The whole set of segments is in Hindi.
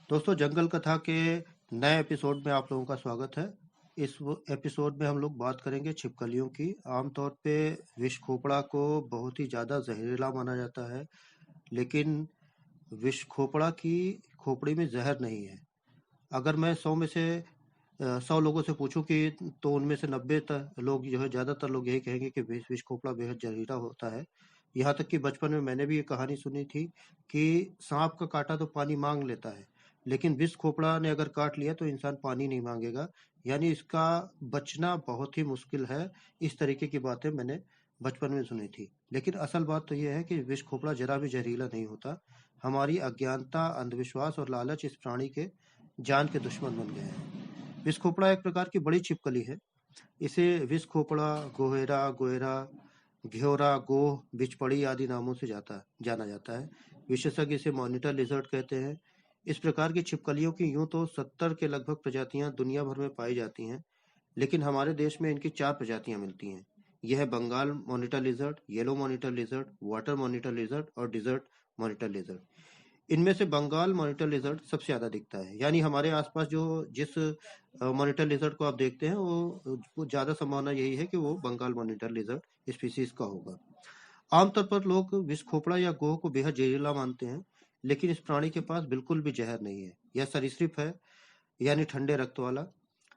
दोस्तों, जंगल कथा के नए एपिसोड में आप लोगों का स्वागत है। इस एपिसोड में हम लोग बात करेंगे छिपकलियों की। आमतौर पे विष खोपड़ा को बहुत ही ज़्यादा जहरीला माना जाता है, लेकिन विष खोपड़ा की खोपड़ी में जहर नहीं है। अगर मैं 100 में से 100 लोगों से पूछूं कि तो उनमें से 90 लोग जो है, ज़्यादातर लोग यही कहेंगे कि विष विष खोपड़ा बेहद जहरीला होता है। यहाँ तक कि बचपन में मैंने भी ये कहानी सुनी थी कि सांप का काटा तो पानी मांग लेता है, लेकिन विष खोपड़ा ने अगर काट लिया तो इंसान पानी नहीं मांगेगा। यानी इसका बचना बहुत ही मुश्किल है। इस तरीके की बातें मैंने बचपन में सुनी थी, लेकिन असल बात तो ये है कि विष खोपड़ा जरा भी जहरीला नहीं होता। हमारी अज्ञानता, अंधविश्वास और लालच इस प्राणी के जान के दुश्मन बन गए हैं। विष खोपड़ा एक प्रकार की बड़ी छिपकली है। इसे विष खोपड़ा, गोहेरा, गोहेरा, घेओरा, गोह, बिचपड़ी आदि नामों से जाना जाता है। विशेषज्ञ इसे मॉनिटर लिजर्ड कहते हैं। इस प्रकार की छिपकलियों की यूं तो 70 के लगभग प्रजातियां दुनिया भर में पाई जाती हैं, लेकिन हमारे देश में इनकी 4 प्रजातियां मिलती हैं। यह है Bengal monitor lizard, yellow monitor lizard, water monitor lizard और डिजर्ट मॉनिटर लिजर्ड। इनमें से बंगाल मॉनिटर लिजर्ड सबसे ज्यादा दिखता है। यानी हमारे आसपास जो जिस मॉनिटर लिजर्ड को आप देखते हैं, वो ज्यादा संभावना यही है कि वो बंगाल मॉनिटर लिजर्ड स्पीसीज का होगा। आमतौर पर लोग विष खोपड़ा या गोह को बेहद जहरीला मानते हैं, लेकिन इस प्राणी के पास बिल्कुल भी जहर नहीं है। यह सरीसृप है, यानी ठंडे रक्त वाला,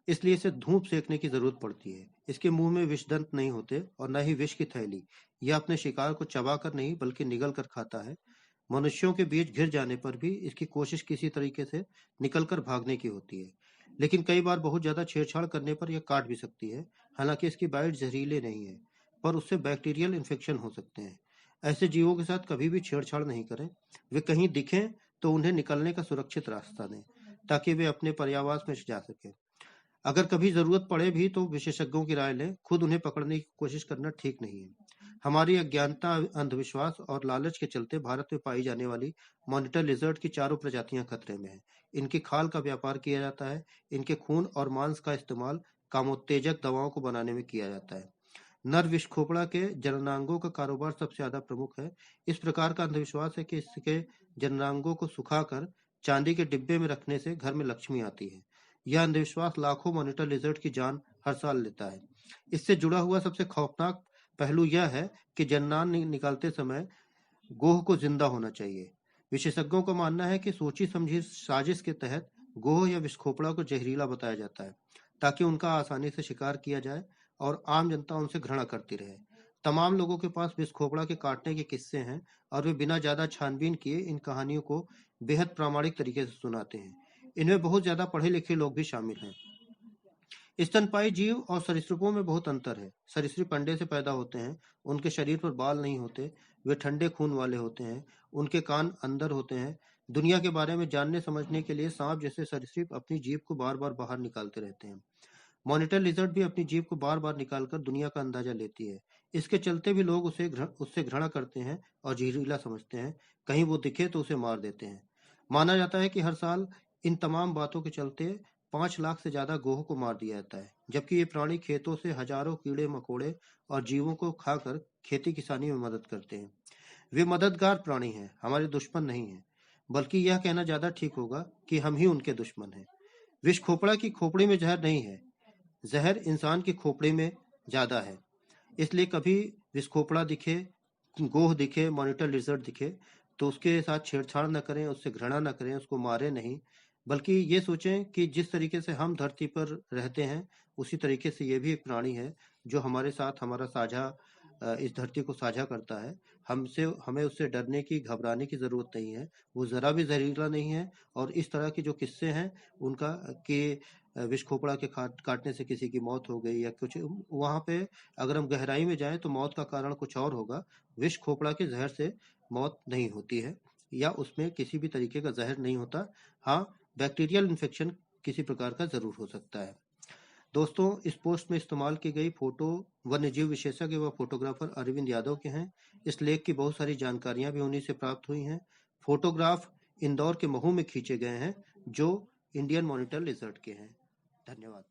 इसलिए इसे धूप सेकने की जरूरत पड़ती है। इसके मुंह में विषदंत नहीं होते और न ही विष की थैली। यह अपने शिकार को चबाकर नहीं बल्कि निगल कर खाता है। मनुष्यों के बीच घिर जाने पर भी इसकी कोशिश किसी तरीके से निकलकर भागने की होती है, लेकिन कई बार बहुत ज्यादा छेड़छाड़ करने पर यह काट भी सकती है। हालांकि इसकी बाइट जहरीले नहीं है, पर उससे बैक्टीरियल इन्फेक्शन हो सकते हैं। ऐसे जीवों के साथ कभी भी छेड़छाड़ नहीं करें। वे कहीं दिखें तो उन्हें निकलने का सुरक्षित रास्ता दें, ताकि वे अपने पर्यावास में जा सकें। अगर कभी जरूरत पड़े भी तो विशेषज्ञों की राय लें। खुद उन्हें पकड़ने की कोशिश करना ठीक नहीं है। हमारी अज्ञानता, अंधविश्वास और लालच के चलते भारत में पाई जाने वाली मॉनिटर लिजर्ड की चारों प्रजातियां खतरे में हैं। इनकी खाल का व्यापार किया जाता है। इनके खून और मांस का इस्तेमाल कामोत्तेजक दवाओं को बनाने में किया जाता है। नर विष खोपड़ा के जननांगों का कारोबार सबसे ज्यादा प्रमुख है। इस प्रकार का अंधविश्वास है कि इसके जननांगों को सुखाकर चांदी के डिब्बे में रखने से घर में लक्ष्मी आती है। यह अंधविश्वास लाखों मॉनिटर लिजर्ड की जान हर साल लेता है। इससे जुड़ा हुआ सबसे खौफनाक पहलू यह है कि जननांग निकालते समय गोह को जिंदा होना चाहिए। विशेषज्ञों का मानना है कि सोची समझी साजिश के तहत गोह या विस्फोपड़ा को जहरीला बताया जाता है, ताकि उनका आसानी से शिकार किया जाए और आम जनता उनसे घृणा करती रहे। तमाम लोगों के पास विस्फोपड़ा के काटने के किस्से हैं, और वे बिना ज्यादा छानबीन किए इन कहानियों को बेहद प्रामाणिक तरीके से सुनाते हैं। इनमें बहुत ज्यादा पढ़े लिखे लोग भी शामिल हैं। स्तनपायी जीव और सरीसृपों में बहुत अंतर है। सरीसृप अंडे से पैदा होते हैं। उनके शरीर पर बाल नहीं होते। वे ठंडे खून वाले होते हैं। उनके कान अंदर होते हैं। दुनिया के बारे में जानने समझने के लिए सांप जैसे सरीसृप अपनी जीभ को बार बार बाहर निकालते रहते हैं। मॉनिटर लिजर्ड भी अपनी जीभ को बार बार निकालकर दुनिया का अंदाजा लेती है। इसके चलते भी लोग उससे घृणा करते हैं और जहरीला समझते हैं। कहीं वो दिखे तो उसे मार देते हैं। माना जाता है कि हर साल इन तमाम बातों के चलते 5 लाख से ज्यादा गोह को मार दिया जाता है, जबकि ये प्राणी खेतों से हजारों कीड़े मकोड़े और जीवों को खाकर खेती किसानी में मदद करते हैं। वे मददगार प्राणी हैं, हमारे दुश्मन नहीं हैं। बल्कि यह कहना ज्यादा ठीक होगा कि हम ही उनके दुश्मन हैं। विष खोपड़ा की खोपड़ी में जहर नहीं है। जहर इंसान की खोपड़ी में ज्यादा है। इसलिए कभी विस्फोपड़ा दिखे, गोह दिखे, मॉनिटर लिजर्ड दिखे तो उसके साथ छेड़छाड़ न करें, उससे घृणा न करें, उसको मारे नहीं, बल्कि ये सोचें कि जिस तरीके से हम धरती पर रहते हैं उसी तरीके से ये भी एक प्राणी है जो हमारे साथ हमारा साझा इस धरती को साझा करता है। हमें उससे डरने की, घबराने की जरूरत नहीं है। वो जरा भी जहरीला नहीं है। और इस तरह के जो किस्से हैं उनका कि विष खोपड़ा के काटने से किसी की मौत हो गई या कुछ, वहां पे अगर हम गहराई में जाएं तो मौत का कारण कुछ और होगा। विष खोपड़ा के जहर से मौत नहीं होती है, या उसमें किसी भी तरीके का जहर नहीं होता। हाँ, बैक्टीरियल इन्फेक्शन किसी प्रकार का जरूर हो सकता है। दोस्तों, इस पोस्ट में इस्तेमाल की गई फोटो वन्यजीव विशेषज्ञ व फोटोग्राफर अरविंद यादव के हैं। इस लेख की बहुत सारी जानकारियां भी उन्हीं से प्राप्त हुई हैं। फोटोग्राफ इंदौर के महू में खींचे गए हैं, जो इंडियन मॉनिटर लिजर्ड के हैं। धन्यवाद।